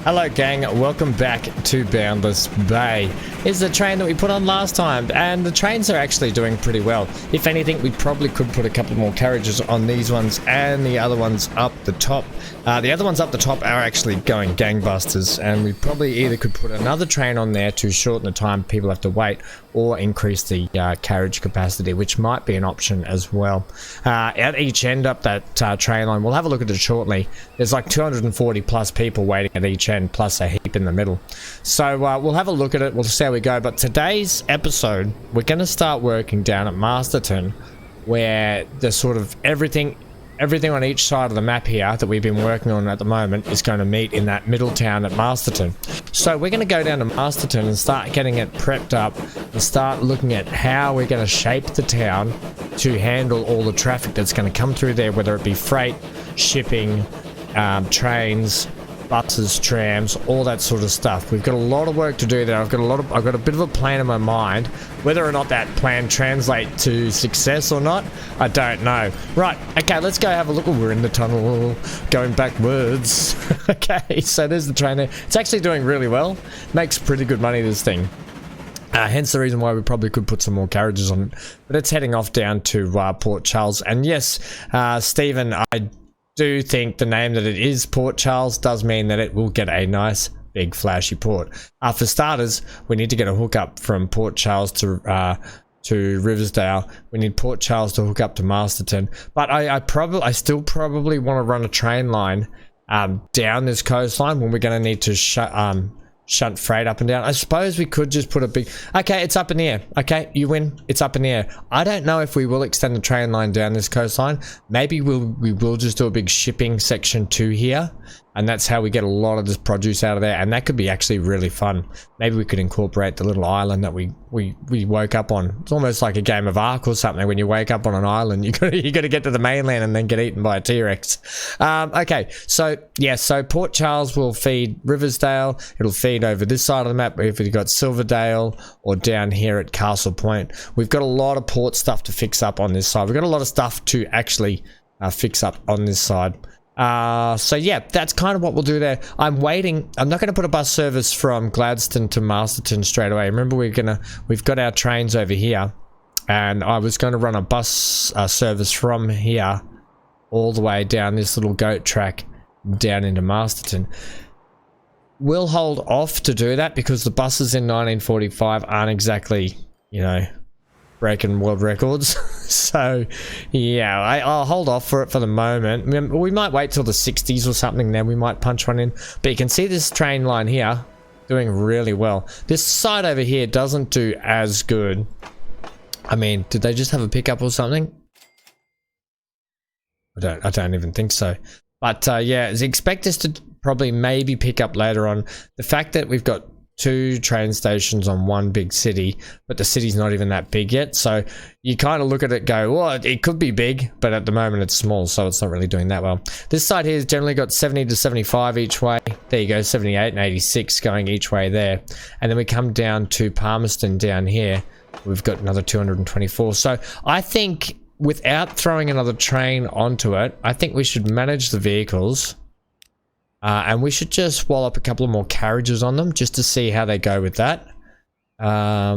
Hello gang, welcome back to Boundless Bay. It's the train that we put on last time, and the trains are actually doing pretty well. If anything, we probably could put a couple more carriages on these ones and the other ones up the top. The other ones up the top are actually going gangbusters, and we probably either could put another train on there to shorten the time people have to wait, or increase the carriage capacity, which might be an option as well. At each end up that train line, we'll have a look at it shortly. There's like 240 plus people waiting at each end, plus a heap in the middle. So we'll have a look at it, we'll see how we go. But today's episode, we're going to start working down at Masterton, where the sort of everything on each side of the map here that we've been working on at the moment is going to meet in that middle town at Masterton. So we're going to go down to Masterton and start getting it prepped up and start looking at how we're going to shape the town to handle all the traffic that's going to come through there, whether it be freight, shipping, trains, buses, trams, all that sort of stuff. We've got a lot of work to do there. I've got a bit of a plan in my mind. Whether or not that plan translates to success or not, I don't know. Right, okay, let's go have a look. Oh, we're in the tunnel, going backwards. Okay, so there's the train there. It's actually doing really well. Makes pretty good money, this thing. Hence the reason why we probably could put some more carriages on it. But it's heading off down to Port Charles. And yes, Stephen, I do think the name that it is Port Charles does mean that it will get a nice big flashy port. For starters, we need to get a hookup from Port Charles to Riversdale. We need Port Charles to hook up to Masterton. But I still probably want to run a train line down this coastline when we're going to need to shunt freight up and down. I suppose we could just put a big... Okay, it's up in the air. Okay, you win. It's up in the air. I don't know if we will extend the train line down this coastline. Maybe we will just do a big shipping section to here, and that's how we get a lot of this produce out of there, and that could be actually really fun. Maybe we could incorporate the little island that we woke up on. It's almost like a game of Ark or something. When you wake up on an island, you got to get to the mainland and then get eaten by a T-Rex. Okay, so yeah, so Port Charles will feed Riversdale. It'll feed over this side of the map if we've got Silverdale, or down here at Castle Point. We've got a lot of port stuff to fix up on this side. We've got a lot of stuff to actually fix up on this side. So yeah, that's kind of what we'll do there. I'm waiting. I'm not going to put a bus service from Gladstone to Masterton straight away. Remember, we've got our trains over here, and I was going to run a bus service from here all the way down this little goat track down into Masterton. We'll hold off to do that because the buses in 1945 aren't exactly, you know, breaking world records. So yeah, I'll hold off for it for the moment. We might wait till the 60s or something, then we might punch one in. But you can see this train line here doing really well. This side over here doesn't do as good. I mean, did they just have a pickup or something? I don't even think so. But yeah, expect us to probably maybe pick up later on. The fact that we've got 2 train stations on one big city, but the city's not even that big yet, so you kind of look at it, go, well, it could be big, but at the moment it's small, so it's not really doing that well. This side here has generally got 70 to 75 each way. There you go, 78 and 86 going each way there. And then we come down to Palmerston down here, we've got another 224. So I think without throwing another train onto it, I think we should manage the vehicles. And we should just wallop a couple of more carriages on them just to see how they go with that. We're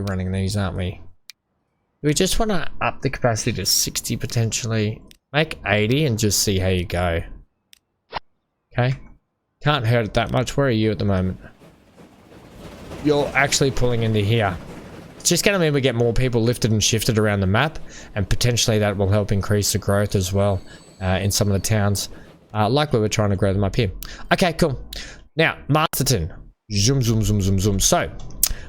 running these, aren't we? We just want to up the capacity to 60 potentially. Make 80 and just see how you go. Okay. Can't hurt it that much. Where are you at the moment? You're actually pulling into here. It's just going to mean we get more people lifted and shifted around the map, and potentially that will help increase the growth as well in some of the towns. Like we were trying to grow them up here. Okay, cool. Now, Masterton. Zoom, zoom, zoom, zoom, zoom. So,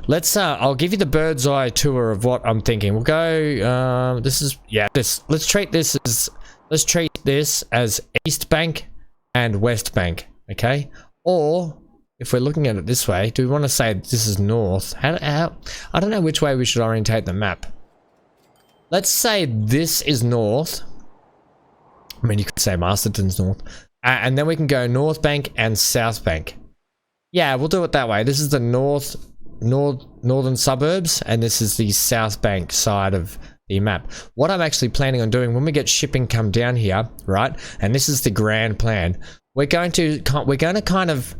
let's, I'll give you the bird's eye tour of what I'm thinking. We'll go, let's treat this as East Bank and West Bank, okay? Or, if we're looking at it this way, do we want to say this is North? How, I don't know which way we should orientate the map. Let's say this is North. I mean, you could say Masterton's North. And then we can go North Bank and South Bank. Yeah, we'll do it that way. This is the northern suburbs, and this is the South Bank side of the map. What I'm actually planning on doing when we get shipping come down here, right? And this is the grand plan. we're going to kind of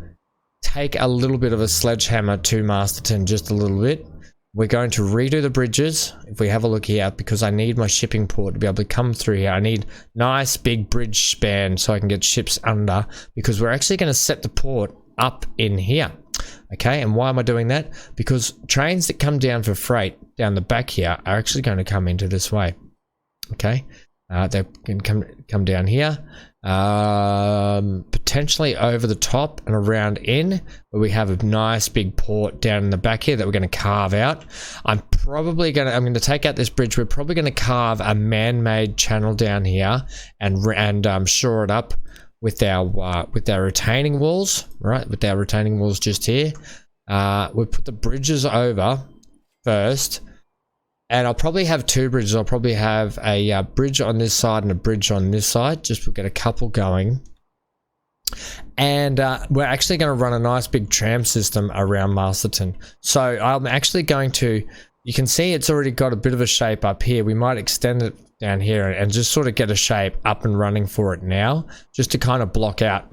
take a little bit of a sledgehammer to Masterton, just a little bit. We're going to redo the bridges. If we have a look here, because I need my shipping port to be able to come through here. I need nice big bridge span so I can get ships under, because we're actually going to set the port up in here. Okay, and why am I doing that? Because trains that come down for freight down the back here are actually going to come into this way. Okay, they can come down here, potentially over the top and around in, where we have a nice big port down in the back here that we're going to carve out. I'm going to take out this bridge. We're probably going to carve a man-made channel down here and shore it up with our retaining walls, right? With our retaining walls just here. We'll put the bridges over first, and I'll probably have two bridges. I'll probably have a bridge on this side and a bridge on this side. Just we'll get a couple going. And we're actually going to run a nice big tram system around Masterton. So I'm actually going to, you can see it's already got a bit of a shape up here. We might extend it down here and just sort of get a shape up and running for it now, just to kind of block out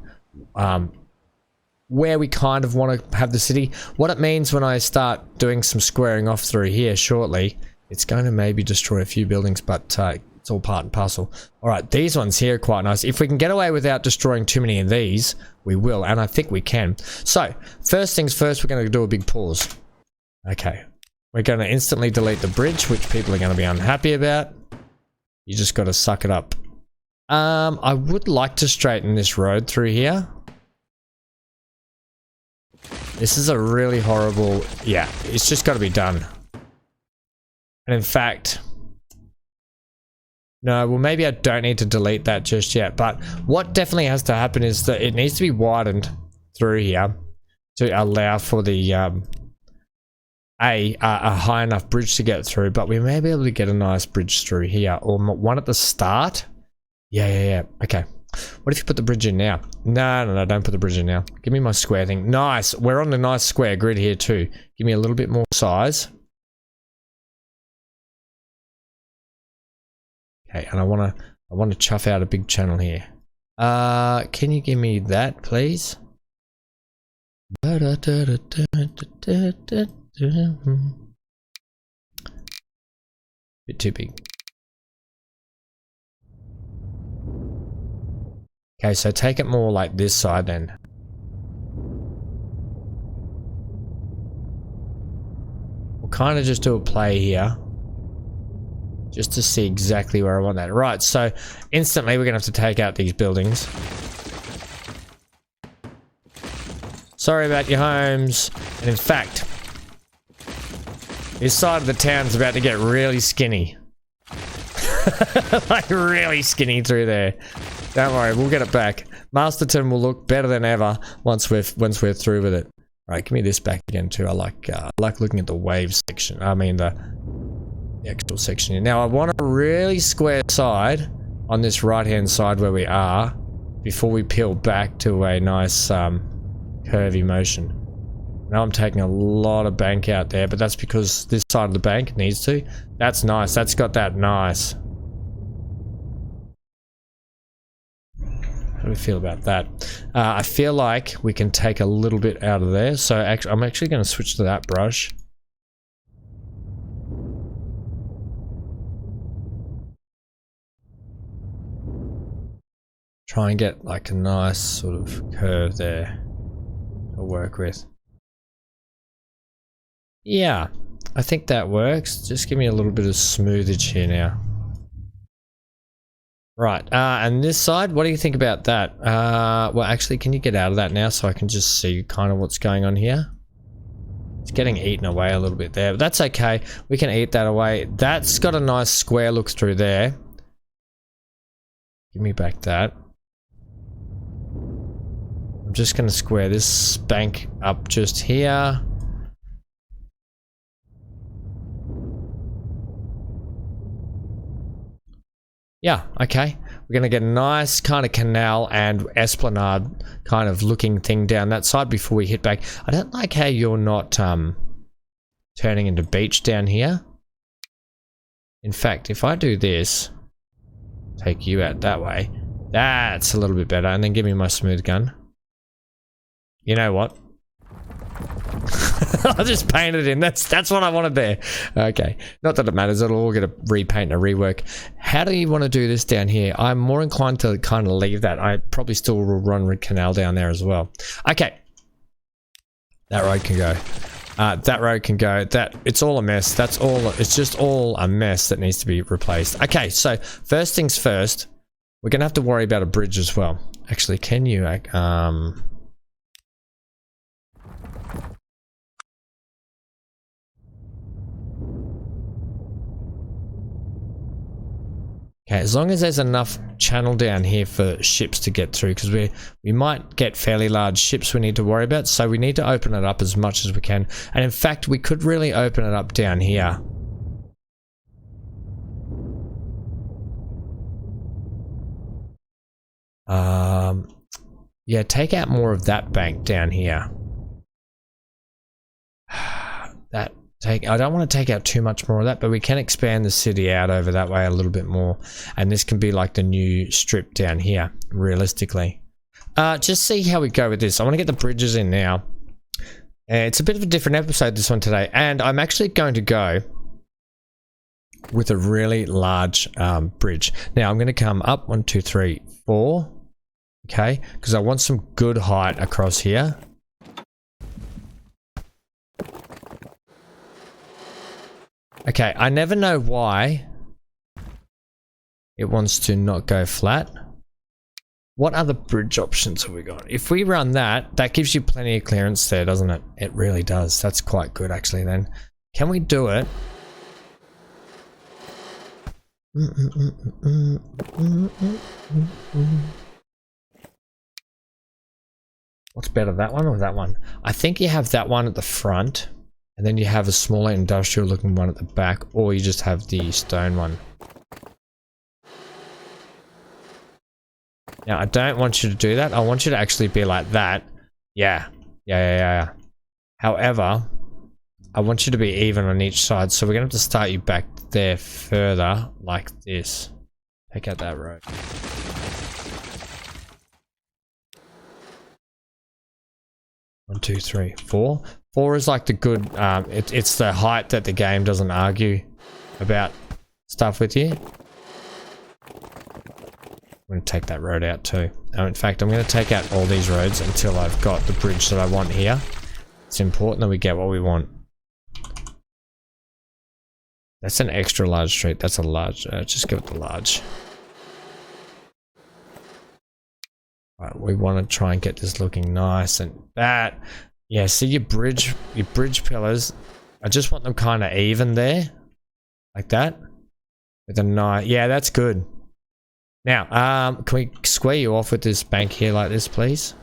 where we kind of want to have the city. What it means when I start doing some squaring off through here shortly, it's going to maybe destroy a few buildings, but it's all part and parcel. All right, these ones here are quite nice. If we can get away without destroying too many of these, we will, and I think we can. So first things first, we're going to do a big pause. Okay, we're going to instantly delete the bridge, which people are going to be unhappy about. You just got to suck it up. I would like to straighten this road through here. This is a really horrible, yeah, it's just got to be done. And in fact, no, well, maybe I don't need to delete that just yet, but what definitely has to happen is that it needs to be widened through here to allow for the a high enough bridge to get through, but we may be able to get a nice bridge through here, or one at the start. Yeah. Okay. What if you put the bridge in now? No, don't put the bridge in now. Give me my square thing. Nice. We're on the nice square grid here too. Give me a little bit more size. Okay, and I want to chuff out a big channel here. Can you give me that, please? Bit too big. Okay, so take it more like this side then. We'll kind of just do a play here, just to see exactly where I want that. Right, so instantly we're gonna have to take out these buildings. Sorry about your homes. And in fact, this side of the town's about to get really skinny. Like really skinny through there. Don't worry, we'll get it back. Masterton will look better than ever once we're through with it. Right, give me this back again too. I like looking at the wave section. I mean the actual section here. Now I want a really square side on this right hand side where we are before we peel back to a nice curvy motion. Now I'm taking a lot of bank out there, but that's because this side of the bank needs to. That's nice. That's got that nice. How do we feel about that? I feel like we can take a little bit out of there. So I'm actually going to switch to that brush. Try and get like a nice sort of curve there to work with. Yeah, I think that works. Just give me a little bit of smoothage here now. Right, and this side, what do you think about that? Well, actually, can you get out of that now so I can just see kind of what's going on here? It's getting eaten away a little bit there, but that's okay. We can eat that away. That's got a nice square look through there. Give me back that. I'm just going to square this bank up just here. Yeah, okay. We're going to get a nice kind of canal and esplanade kind of looking thing down that side before we hit back. I don't like how you're not turning into beach down here. In fact, if I do this, take you out that way, That's a little bit better. And then give me my smooth gun. You know what? I'll just paint it in. That's what I wanted there. Okay. Not that it matters. It'll all get a repaint and a rework. How do you want to do this down here? I'm more inclined to kind of leave that. I probably still will run canal down there as well. Okay. That road can go. That road can go. It's all a mess. That's all. It's just all a mess that needs to be replaced. Okay. So first things first, we're going to have to worry about a bridge as well. Actually, can you, okay, as long as there's enough channel down here for ships to get through, because we might get fairly large ships we need to worry about, so we need to open it up as much as we can. And in fact, we could really open it up down here. Yeah, take out more of that bank down here. I don't want to take out too much more of that, but we can expand the city out over that way a little bit more. And this can be like the new strip down here, realistically. Just see how we go with this. I want to get the bridges in now. It's a bit of a different episode, this one today. And I'm actually going to go with a really large bridge. Now, I'm going to come up 1, 2, 3, 4. Okay, because I want some good height across here. Okay, I never know why it wants to not go flat. What other bridge options have we got? If we run that, that gives you plenty of clearance there, doesn't it? It really does. That's quite good, actually, then. Can we do it? What's better, that one or that one? I think you have that one at the front, and then you have a smaller industrial looking one at the back, or you just have the stone one. Now, I don't want you to do that. I want you to actually be like that. Yeah. However, I want you to be even on each side, so we're going to have to start you back there further, like this. Take out that road. One, two, three, 4. 4 is like the good, it's the height that the game doesn't argue about stuff with you. I'm going to take that road out too. In fact, I'm going to take out all these roads until I've got the bridge that I want here. It's important that we get what we want. That's an extra large street. That's a large, just give it the large. Right, we want to try and get this looking nice and that. Yeah, see your bridge pillars. I just want them kind of even there, like that. With a nice, yeah, that's good. Now, can we square you off with this bank here like this, please?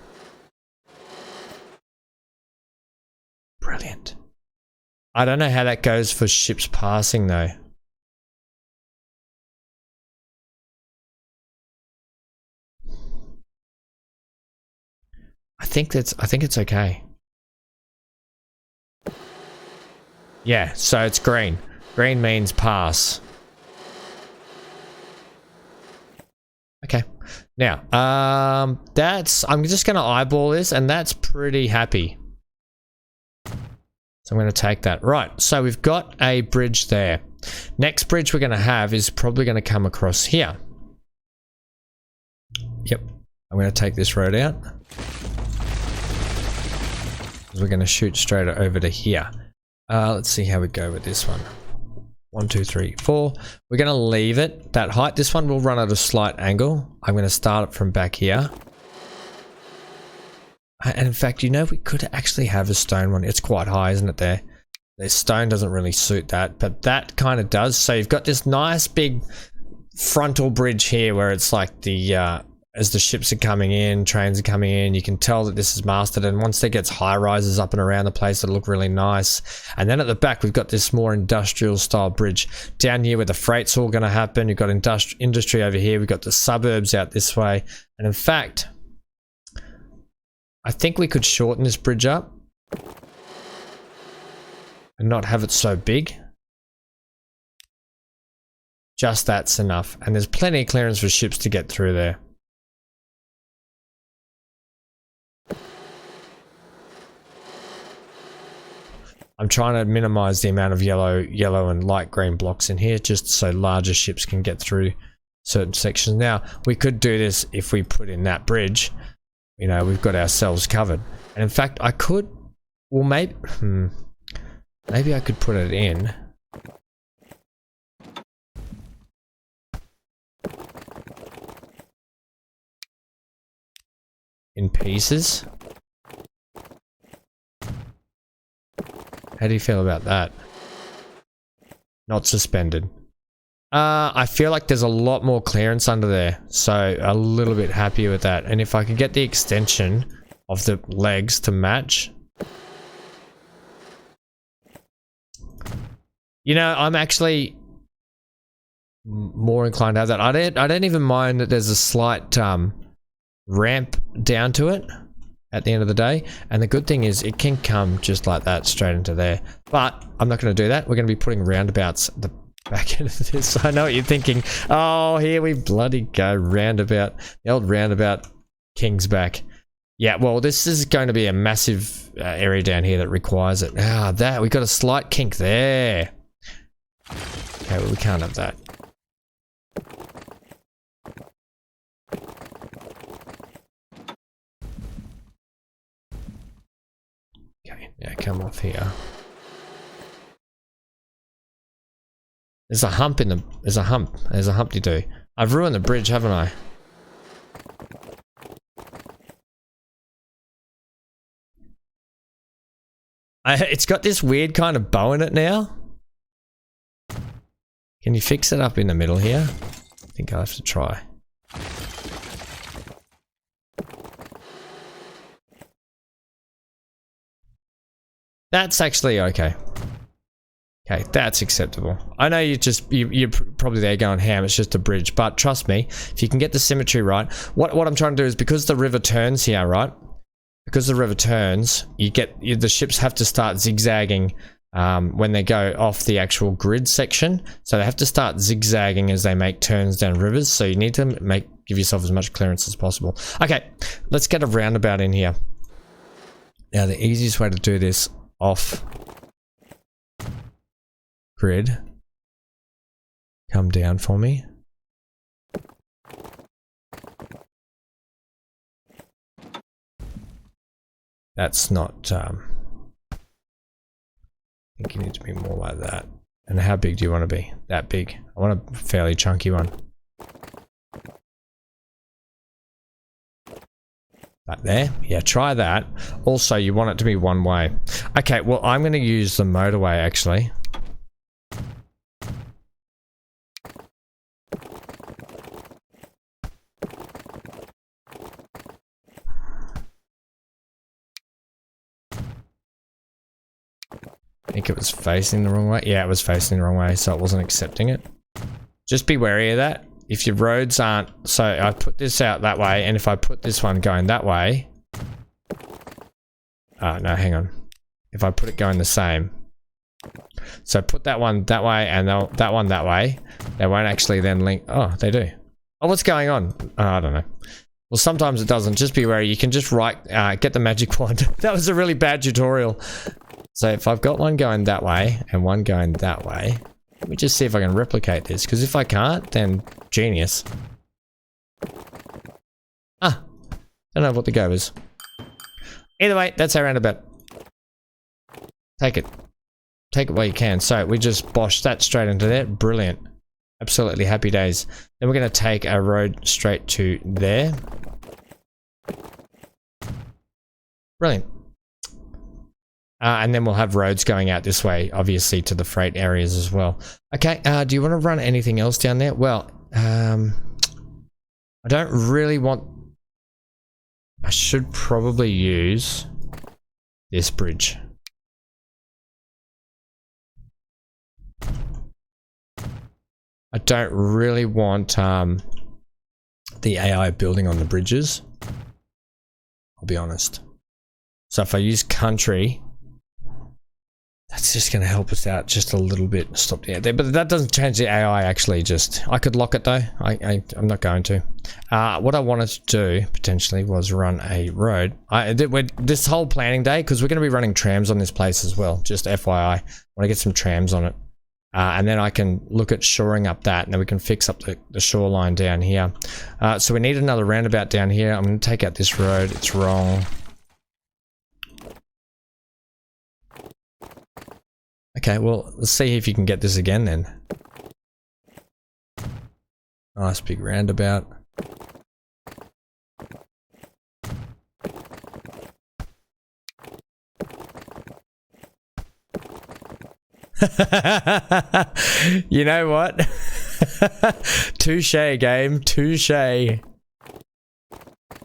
Brilliant. I don't know how that goes for ships passing though. I think it's okay. Yeah, so it's green. Green means pass. Okay. Now, I'm just going to eyeball this, and that's pretty happy. So I'm going to take that. Right, so we've got a bridge there. Next bridge we're going to have is probably going to come across here. Yep. I'm going to take this road out. We're going to shoot straight over to here. Let's see how we go with this one. 1, 2, 3, 4. We're going to leave it that height. This one will run at a slight angle. I'm going to start it from back here. And in fact, you know, we could actually have a stone one. It's quite high, isn't it there? The stone doesn't really suit that, but that kind of does. So you've got this nice big frontal bridge here where it's like the as the ships are coming in, trains are coming in, you can tell that this is mastered, and once there gets high rises up and around the place, it'll look really nice. And then at the back, we've got this more industrial style bridge down here where the freight's all going to happen. You've got industry over here, we've got the suburbs out this way, and in fact, I think we could shorten this bridge up and not have it so big. Just that's enough, and there's plenty of clearance for ships to get through there. I'm trying to minimize the amount of yellow and light green blocks in here, just so larger ships can get through certain sections. Now, we could do this if we put in that bridge. You know, we've got ourselves covered. And in fact, I could, well, maybe I could put it in. In pieces. How do you feel about that? Not suspended. I feel like there's a lot more clearance under there, so a little bit happier with that. And if I could get the extension of the legs to match. You know, I'm actually more inclined to have that. I don't even mind that there's a slight ramp down to it at the end of the day, and the good thing is it can come just like that straight into there. But I'm not going to do that. We're going to be putting roundabouts at the back end of this. I know what you're thinking. Oh, here we bloody go. Roundabout. The old roundabout king's back. Yeah, well, this is going to be a massive area down here that requires it. Ah, that. We got a slight kink there. Okay, well, we can't have that. Okay, now come off here. There's a hump in the... There's a hump. There's a humpty-doo. I've ruined the bridge, haven't I? It's got this weird kind of bow in it now. Can you fix it up in the middle here? I think I'll have to try. That's actually okay. Okay, that's acceptable. I know you're probably there going ham, it's just a bridge, but trust me, if you can get the symmetry right, what I'm trying to do is, because the river turns here, right? Because the river turns, the ships have to start zigzagging when they go off the actual grid section. So they have to start zigzagging as they make turns down rivers. So you need to give yourself as much clearance as possible. Okay, let's get a roundabout in here. Now the easiest way to do this off grid, come down for me. That's not, I think you need to be more like that. And how big do you want to be? That big. I want a fairly chunky one. Like there? Yeah, try that. Also, you want it to be one way. Okay, well, I'm going to use the motorway, actually. I think it was facing the wrong way. Yeah, it was facing the wrong way, so it wasn't accepting it. Just be wary of that. If your roads aren't... So I put this out that way, and if I put this one going that way... no, hang on. If I put it going the same... So put that one that way, and that one that way. They won't actually then link... Oh, they do. Oh, what's going on? Oh, I don't know. Well, sometimes it doesn't. Just be wary. You can just get the magic wand. That was a really bad tutorial. So if I've got one going that way and one going that way, let me just see if I can replicate this, because if I can't, then genius. Don't know what the go is. Either way, that's our roundabout. Take it. Take it while you can. So we just boshed that straight into there. Brilliant. Absolutely happy days. Then we're going to take a road straight to there. Brilliant. And then we'll have roads going out this way, obviously, to the freight areas as well. Okay, do you want to run anything else down there? Well, I don't really want... I should probably use this bridge. I don't really want the AI building on the bridges. I'll be honest. So if I use country... That's just going to help us out just a little bit. Stop there, but that doesn't change the AI. Actually, just I could lock it though. I'm not going to. What I wanted to do potentially was run a road. This whole planning day, because we're going to be running trams on this place as well. Just FYI, I want to get some trams on it, and then I can look at shoring up that, and then we can fix up the shoreline down here. So we need another roundabout down here. I'm going to take out this road. It's wrong. Okay, well, let's see if you can get this again then. Nice big roundabout. You know what? Touche, game. Touche. You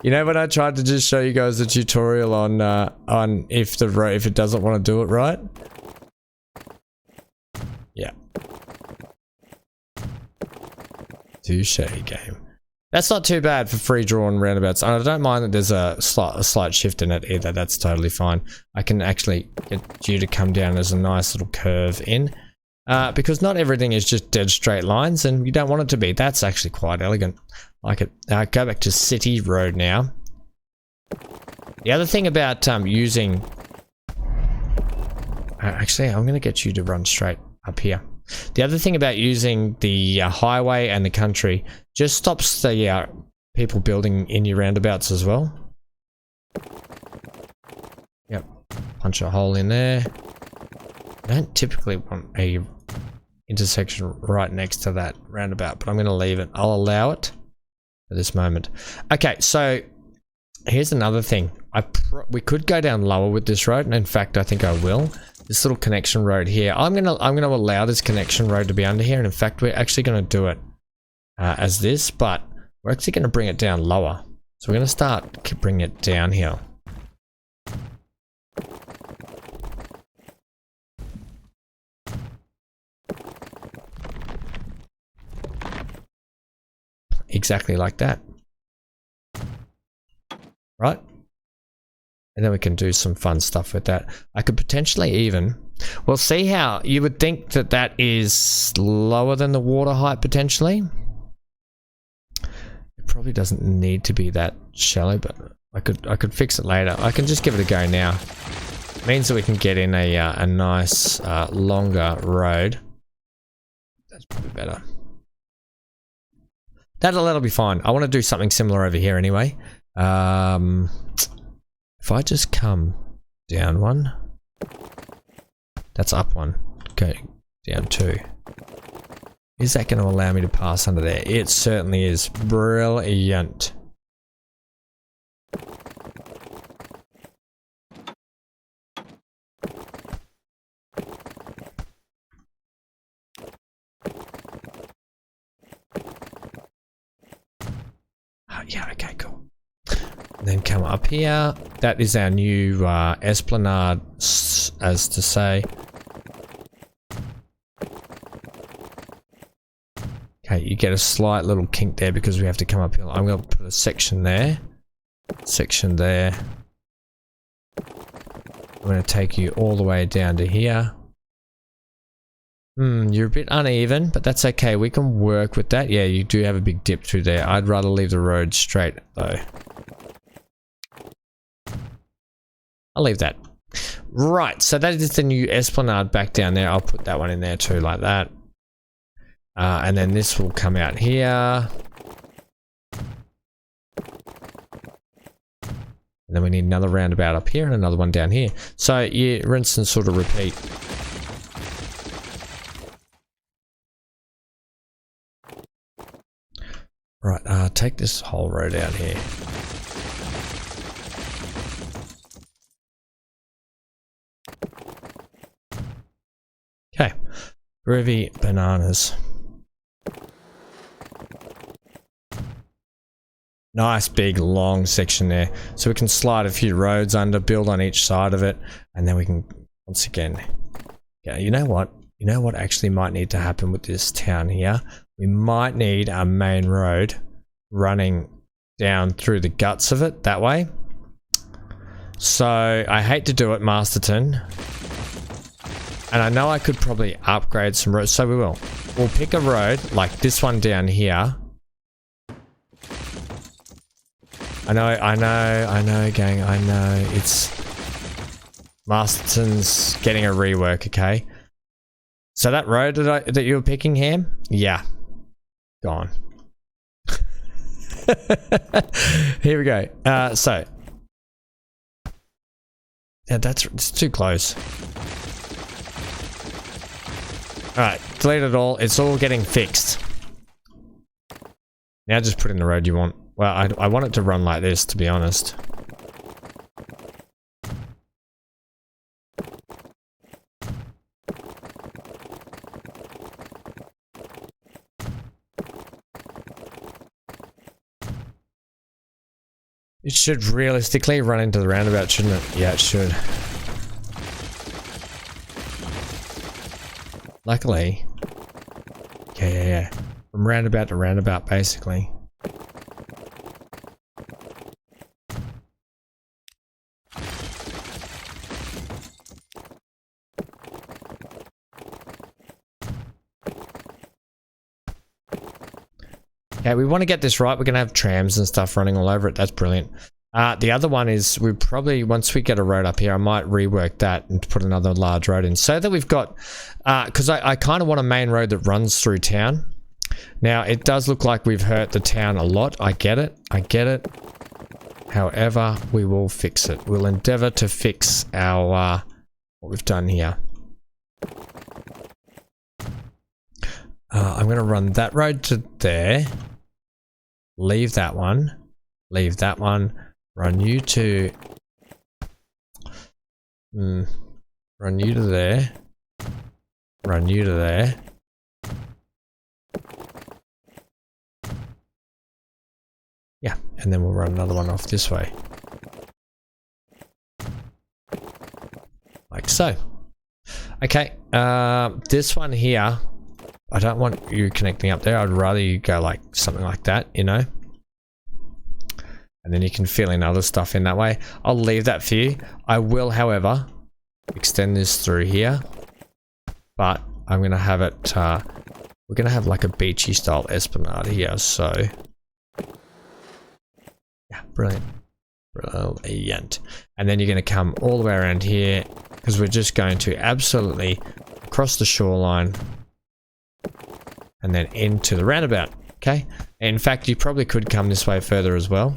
know when I tried to just show you guys a tutorial on if it doesn't want to do it right? Yeah. Touche, game. That's not too bad for free drawn roundabouts. I don't mind that there's a slight shift in it either. That's totally fine. I can actually get you to come down as a nice little curve in. Because not everything is just dead straight lines, and you don't want it to be. That's actually quite elegant. I like it. Go back to City Road now. The other thing about using... actually, I'm going to get you to run straight up here. The other thing about using the highway and the country just stops the people building in your roundabouts as well. Yep. Punch a hole in there. I don't typically want a intersection right next to that roundabout, but I'm going to leave it. I'll allow it at this moment. Okay, so here's another thing. We could go down lower with this road, and in fact, I think I will. This little connection road here. I'm gonna allow this connection road to be under here, and in fact, we're actually going to do it as this, but we're actually going to bring it down lower. So we're going to start bringing it down here. Exactly like that. Right? And then we can do some fun stuff with that. I could potentially even... Well, see how you would think that that is lower than the water height potentially. It probably doesn't need to be that shallow, but I could fix it later. I can just give it a go now. It means that we can get in a nice longer road. That's probably better. That'll be fine. I want to do something similar over here anyway. If I just come down one, that's up one, go down two. Is that going to allow me to pass under there? It certainly is. Brilliant. Yeah, okay, cool. And then come up here. That is our new esplanade, as to say. Okay, you get a slight little kink there because we have to come up here. I'm going to put a section there. Section there. I'm going to take you all the way down to here. You're a bit uneven, but that's okay. We can work with that. Yeah, you do have a big dip through there. I'd rather leave the road straight, though. I'll leave that. Right, so that is the new esplanade back down there. I'll put that one in there too, like that. And then this will come out here. And then we need another roundabout up here and another one down here. So you rinse and sort of repeat. Right, take this whole road out here. Okay, groovy bananas. Nice big long section there. So we can slide a few roads under, build on each side of it, and then we can, once again, yeah, you know what? You know what actually might need to happen with this town here? We might need a main road running down through the guts of it that way. So I hate to do it, Masterton. And I know I could probably upgrade some roads, so we will. We'll pick a road like this one down here. I know, gang, I know. It's Masterton's getting a rework, okay? So that road that you were picking, Ham? Yeah. Gone. Here we go. So. Yeah, it's too close. Alright, delete it all. It's all getting fixed. Now just put in the road you want. Well, I want it to run like this, to be honest. It should realistically run into the roundabout, shouldn't it? Yeah, it should. Luckily. Yeah. From roundabout to roundabout, basically. Okay, we want to get this right. We're going to have trams and stuff running all over it. That's brilliant. The other one is we probably, once we get a road up here, I might rework that and put another large road in so that we've got, because I kind of want a main road that runs through town. Now, it does look like we've hurt the town a lot. I get it. However, we will fix it. We'll endeavor to fix our, what we've done here. I'm going to run that road to there. Leave that one. Leave that one. Run you to... run you to there. Run you to there. Yeah, and then we'll run another one off this way. Like so. Okay, this one here, I don't want you connecting up there. I'd rather you go like something like that, you know? And then you can fill in other stuff in that way. I'll leave that for you. I will, however, extend this through here. But I'm going to have it, we're going to have like a beachy style esplanade here, so... yeah, brilliant. Brilliant. And then you're going to come all the way around here, because we're just going to absolutely cross the shoreline and then into the roundabout, okay? In fact, you probably could come this way further as well.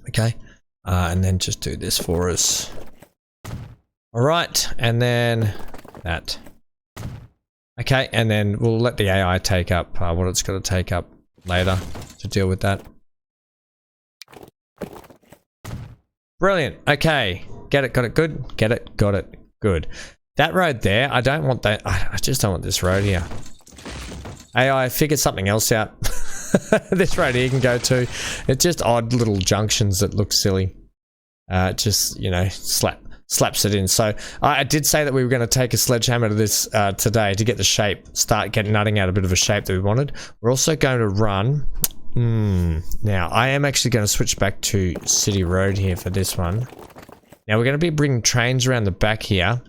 Okay, and then just do this for us. All right, and then that. Okay, and then we'll let the AI take up what it's got to take up later to deal with that. Brilliant. Okay, get it, got it, good. Get it, got it, good. That road there, I don't want that. I just don't want this road here. AI, figure something else out. This road here can go to. It's just odd little junctions that look silly. Just, you know, slaps it in. So I did say that we were going to take a sledgehammer to this today to get the shape, start getting nutting out a bit of a shape that we wanted. We're also going to run. Now I am actually going to switch back to City Road here for this one. Now we're going to be bringing trains around the back here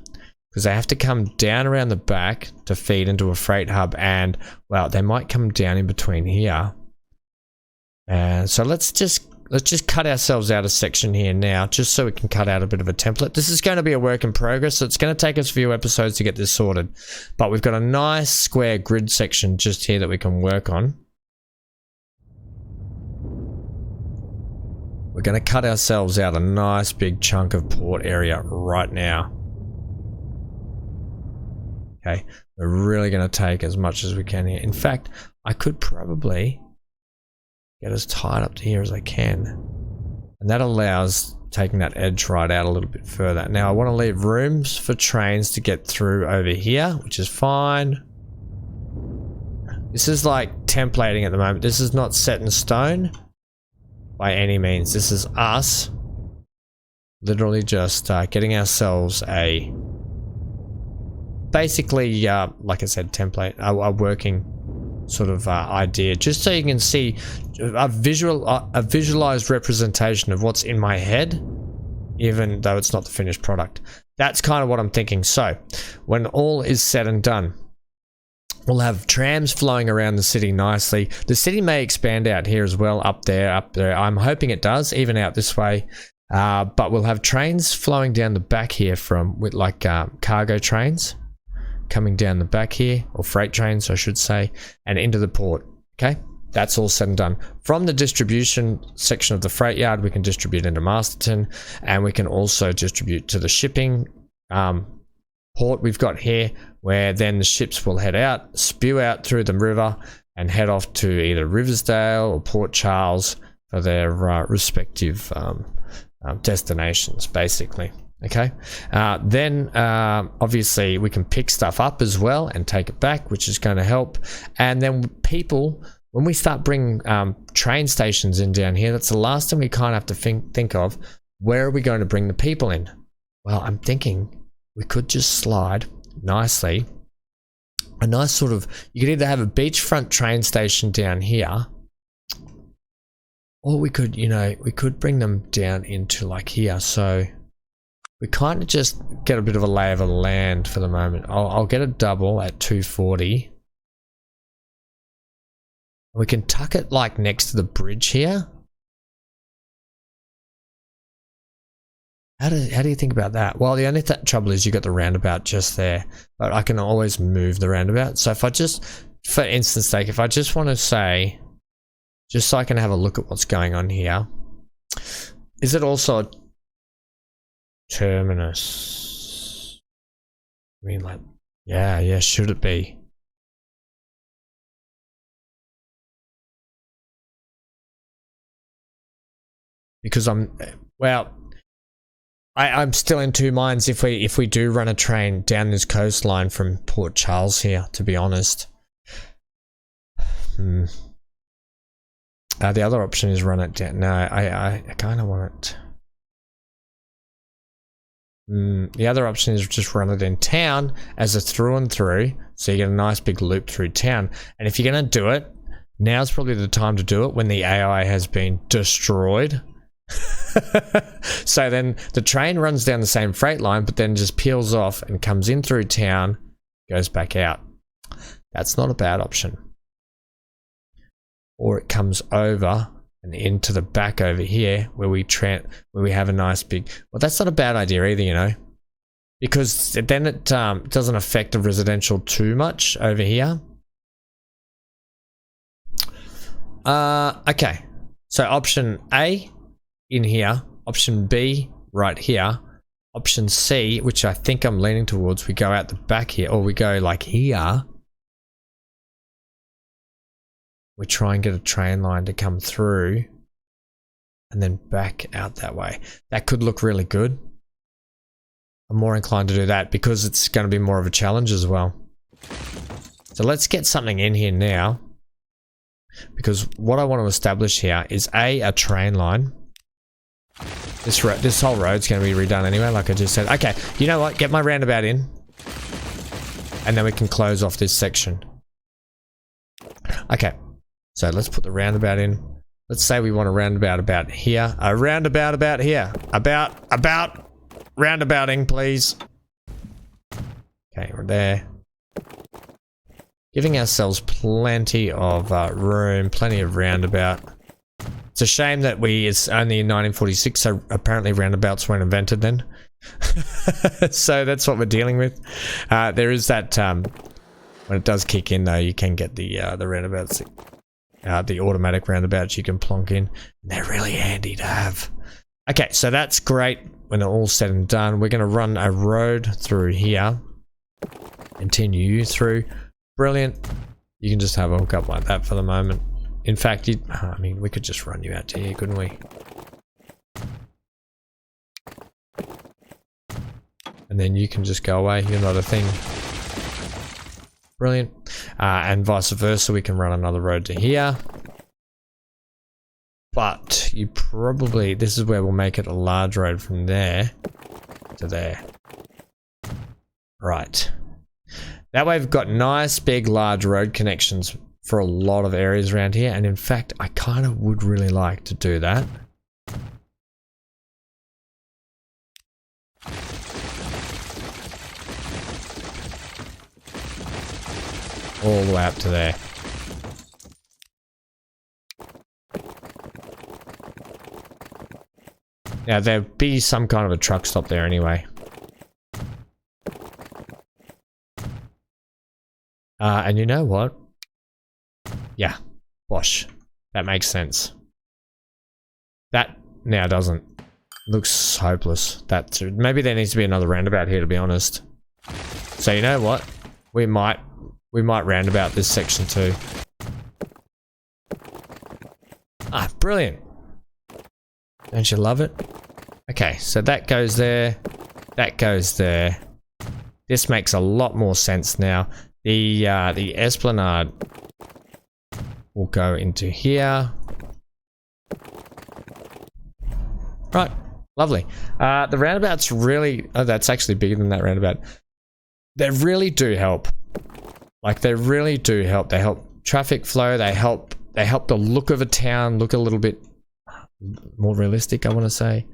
because they have to come down around the back to feed into a freight hub, and well, they might come down in between here. And so let's just cut ourselves out a section here now, just so we can cut out a bit of a template. This is going to be a work in progress, so it's going to take us a few episodes to get this sorted. But we've got a nice square grid section just here that we can work on. We're going to cut ourselves out a nice big chunk of port area right now. Okay, we're really going to take as much as we can here. In fact, I could probably get as tight up to here as I can. And that allows taking that edge right out a little bit further. Now I want to leave rooms for trains to get through over here, which is fine. This is like templating at the moment. This is not set in stone by any means. This is us literally just getting ourselves a basically, like I said, template, a working sort of idea, just so you can see a visualized representation of what's in my head, even though it's not the finished product. That's kind of what I'm thinking. So when all is said and done, we'll have trams flowing around the city nicely. The city may expand out here as well, up there. I'm hoping it does, even out this way. But we'll have trains flowing down the back here with like cargo trains coming down the back here, or freight trains I should say, and into the port. Okay, that's all said and done. From the distribution section of the freight yard, we can distribute into Masterton, and we can also distribute to the shipping port we've got here, where then the ships will head out, spew out through the river, and head off to either Riversdale or Port Charles for their respective destinations, basically. Okay, then obviously we can pick stuff up as well and take it back, which is going to help. And then people, when we start bringing train stations in down here, that's the last thing we kind of have to think of. Where are we going to bring the people in? Well, I'm thinking we could just slide nicely a nice sort of, you could either have a beachfront train station down here, or we could, you know, we could bring them down into like here. So we kind of just get a bit of a lay of the land for the moment. I'll get a double at 240. We can tuck it like next to the bridge here. How do you think about that? Well, the only trouble is you got the roundabout just there, but I can always move the roundabout. So if I just, for instance sake, if I just want to say, just so I can have a look at what's going on here, is it also a terminus? I mean, like, yeah, should it be? Because I'm still in two minds if we do run a train down this coastline from Port Charles here, to be honest. The other option is run it down. No, I kind of want it. The other option is just run it in town as a through and through, so you get a nice big loop through town. And if you're going to do it, now's probably the time to do it when the AI has been destroyed. So then the train runs down the same freight line, but then just peels off and comes in through town, goes back out. That's not a bad option. Or it comes over and into the back over here where we have a nice big, well, that's not a bad idea either, you know, because then it doesn't affect the residential too much over here. Okay, so option A in here, option B right here, option C, which I think I'm leaning towards, we go out the back here, or we go like here. We try and get a train line to come through and then back out that way. That could look really good. I'm more inclined to do that because it's going to be more of a challenge as well. So let's get something in here now, because what I want to establish here is a train line. This whole road's going to be redone anyway, like I just said. Okay, you know what? Get my roundabout in, and then we can close off this section. Okay, so let's put the roundabout in. Let's say we want a roundabout about here. A roundabout about here. About roundabouting, please. Okay, we're there. Giving ourselves plenty of room, plenty of roundabout. It's a shame that it's only in 1946, so apparently roundabouts weren't invented then. So that's what we're dealing with. There is that, when it does kick in though, you can get the roundabouts, the automatic roundabouts you can plonk in. They're really handy to have. Okay, so that's great. When it's all said and done, we're going to run a road through here. Continue through. Brilliant. You can just have a hook up like that for the moment. In fact, I mean, we could just run you out to here, couldn't we? And then you can just go away. You're not a thing. Brilliant. And vice versa, we can run another road to here. But you probably, this is where we'll make it a large road from there to there. Right. That way we've got nice, big, large road connections for a lot of areas around here. And in fact, I kind of would really like to do that. All the way up to there. Now, there'd be some kind of a truck stop there anyway. And you know what? Yeah, bosh. That makes sense. That now doesn't. Looks hopeless. Maybe there needs to be another roundabout here, to be honest. So you know what? We might roundabout this section too. Ah, brilliant. Don't you love it? Okay, so that goes there. That goes there. This makes a lot more sense now. The esplanade will go into here. Right, lovely. The roundabouts really... Oh, that's actually bigger than that roundabout. They really do help. Like, they really do help. They help traffic flow. They help the look of a town look a little bit more realistic, I want to say.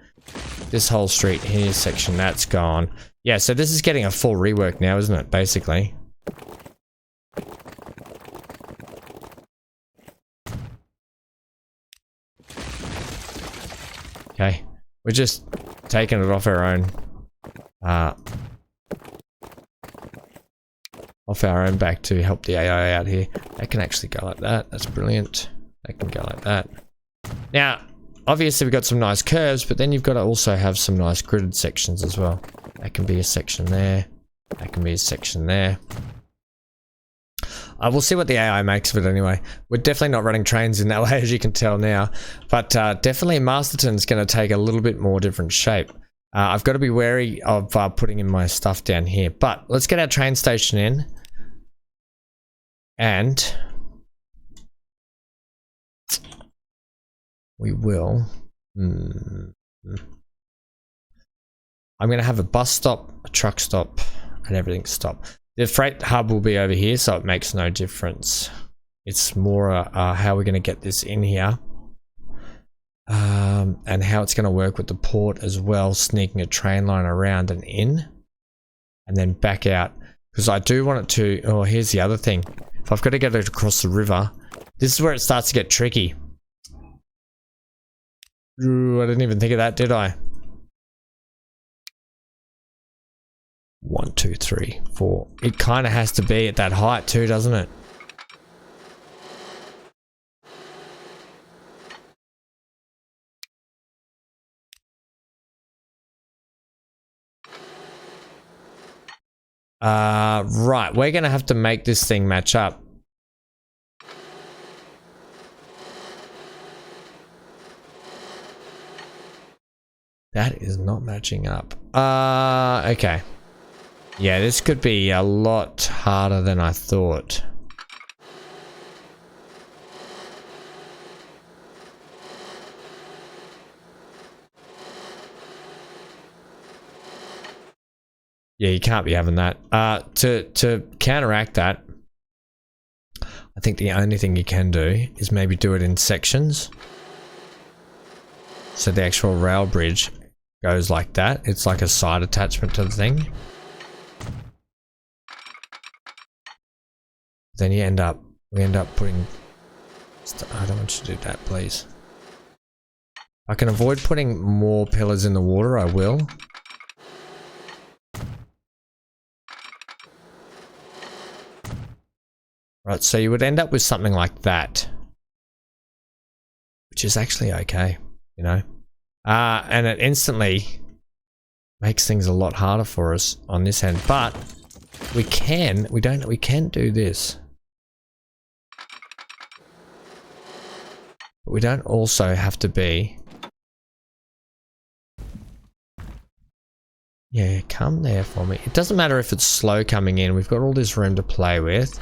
This whole street here section, that's gone. Yeah, so this is getting a full rework now, isn't it, basically? Okay, we're just taking it off our own back to help the AI out here. That can actually go like that. That's brilliant. That can go like that. Now, obviously we've got some nice curves, but then you've got to also have some nice gridded sections as well. That can be a section there. That can be a section there. We'll see what the AI makes of it anyway. We're definitely not running trains in that way, as you can tell now. But definitely Masterton's going to take a little bit more different shape. I've got to be wary of putting in my stuff down here. But let's get our train station in. And we will... I'm going to have a bus stop, a truck stop, and everything stop. The freight hub will be over here, so it makes no difference. It's more how we're going to get this in here. And how it's going to work with the port as well, sneaking a train line around and in. And then back out. Because I do want it to... Oh, here's the other thing. If I've got to get it across the river, this is where it starts to get tricky. Ooh, I didn't even think of that, did I? 1, 2, 3, 4. It kind of has to be at that height too, doesn't it? Right. We're going to have to make this thing match up. That is not matching up. Okay. Yeah, this could be a lot harder than I thought. Yeah, you can't be having that. To counteract that, I think the only thing you can do is maybe do it in sections. So the actual rail bridge goes like that. It's like a side attachment to the thing. Then we end up putting... I don't want you to do that, please. I can avoid putting more pillars in the water, I will. Right, so you would end up with something like that. Which is actually okay, you know. And it instantly makes things a lot harder for us on this end. But we can do this. But we don't also have to be... Yeah, come there for me. It doesn't matter if it's slow coming in. We've got all this room to play with.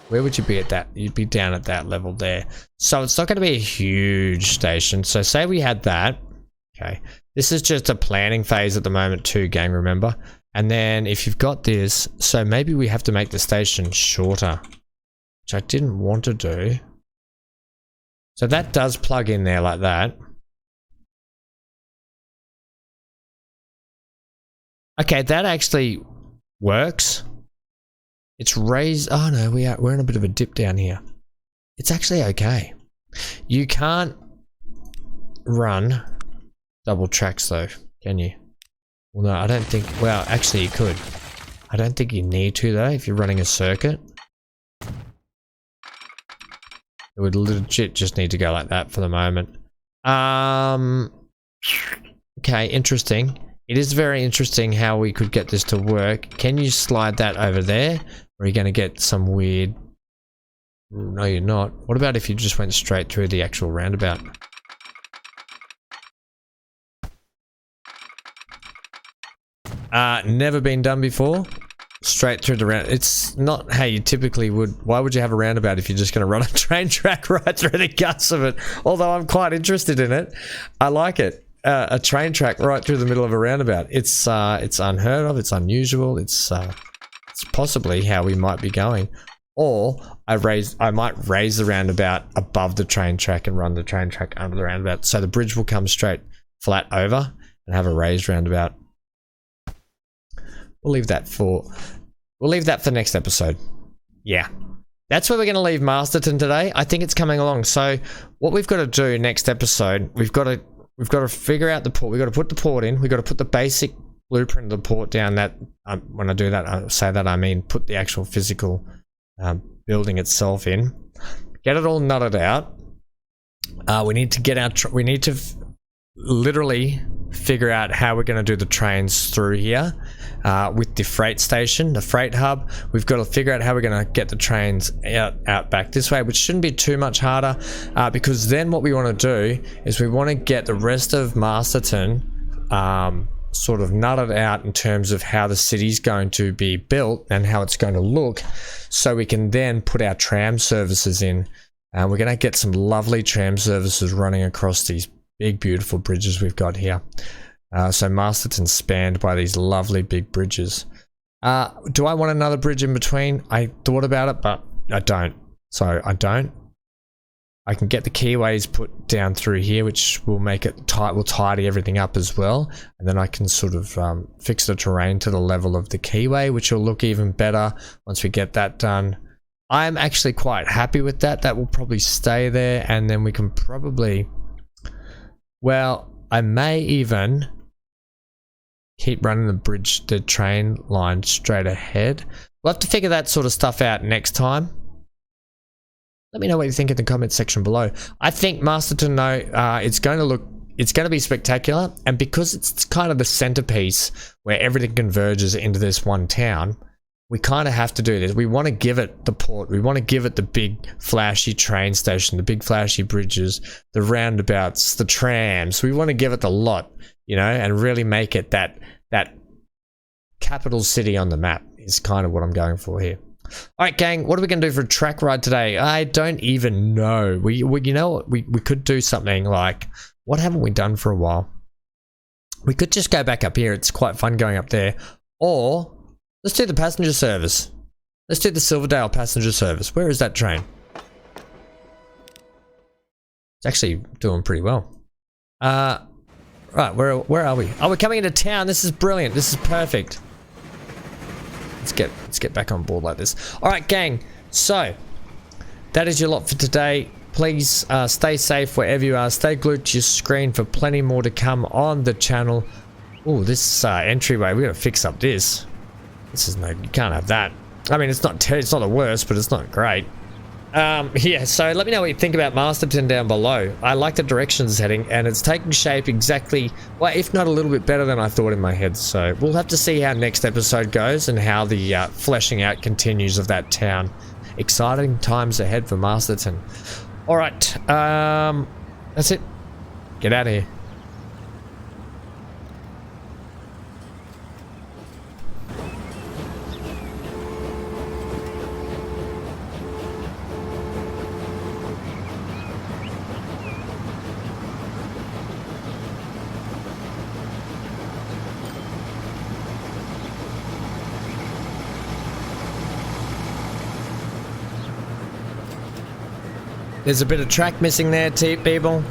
Where would you be at that? You'd be down at that level there. So it's not going to be a huge station. So say we had that. Okay. This is just a planning phase at the moment too, gang, remember? And then if you've got this, so maybe we have to make the station shorter. which I didn't want to do. So that does plug in there like that. Okay, that actually works. It's raised. Oh no, we're in a bit of a dip down here. It's actually okay. You can't run double tracks though, can you? Well, no, I don't think. Well, actually, you could. I don't think you need to though if you're running a circuit. It would legit just need to go like that for the moment. Okay, interesting. It is very interesting how we could get this to work. Can you slide that over there? Or are you going to get some weird... No, you're not. What about if you just went straight through the actual roundabout? Never been done before. Straight through the round. It's not how you typically would. Why would you have a roundabout if you're just going to run a train track right through the guts of it? Although I'm quite interested in it. I like it. A train track right through the middle of a roundabout. It's unheard of. It's unusual. It's possibly how we might be going. Or I might raise the roundabout above the train track and run the train track under the roundabout. So the bridge will come straight flat over and have a raised roundabout. We'll leave that for next episode. Yeah. That's where we're going to leave Masterton today. I think it's coming along. So what we've got to do next episode, we've got to figure out the port. We've got to put the port in. We've got to put the basic blueprint of the port down. That when I do that, I say that I mean put the actual physical building itself in. Get it all nutted out. We need to literally figure out how we're going to do the trains through here with the freight station, the freight hub. We've got to figure out how we're going to get the trains out back this way, which shouldn't be too much harder because then what we want to do is we want to get the rest of Masterton sort of nutted out in terms of how the city's going to be built and how it's going to look, so we can then put our tram services in. We're going to get some lovely tram services running across these big beautiful bridges we've got here. So Masterton's spanned by these lovely big bridges. Do I want another bridge in between? I thought about it, but I don't. So I don't. I can get the keyways put down through here, which will make it tight, will tidy everything up as well. And then I can sort of fix the terrain to the level of the keyway, which will look even better once we get that done. I'm actually quite happy with that. That will probably stay there, and then we can probably... Well, I may even keep running the train line straight ahead. We'll have to figure that sort of stuff out next time. Let me know what you think in the comments section below. I think Masterton, though, it's going to be spectacular, and because it's kind of the centerpiece where everything converges into this one town, we kind of have to do this. We want to give it the port. We want to give it the big flashy train station, the big flashy bridges, the roundabouts, the trams. We want to give it the lot, you know, and really make it that capital city on the map is kind of what I'm going for here. All right, gang, what are we going to do for a track ride today? I don't even know. We you know what? We could do something like, what haven't we done for a while? We could just go back up here. It's quite fun going up there. Or let's do the passenger service. Let's do the Silverdale passenger service. Where is that train? It's actually doing pretty well. Right, where are we? Oh, we're coming into town. This is brilliant. This is perfect. Let's get back on board like this. All right, gang. So that is your lot for today. Please stay safe wherever you are. Stay glued to your screen for plenty more to come on the channel. Oh, this entryway. We got to fix up this. This is no. You can't have that. I mean, it's not the worst, but it's not great. Yeah, so let me know what you think about Masterton down below. I like the direction it's heading, and it's taking shape exactly, well, if not a little bit better than I thought in my head. So we'll have to see how next episode goes and how the fleshing out continues of that town. Exciting times ahead for Masterton. All right, that's it. Get out of here. There's a bit of track missing there, people.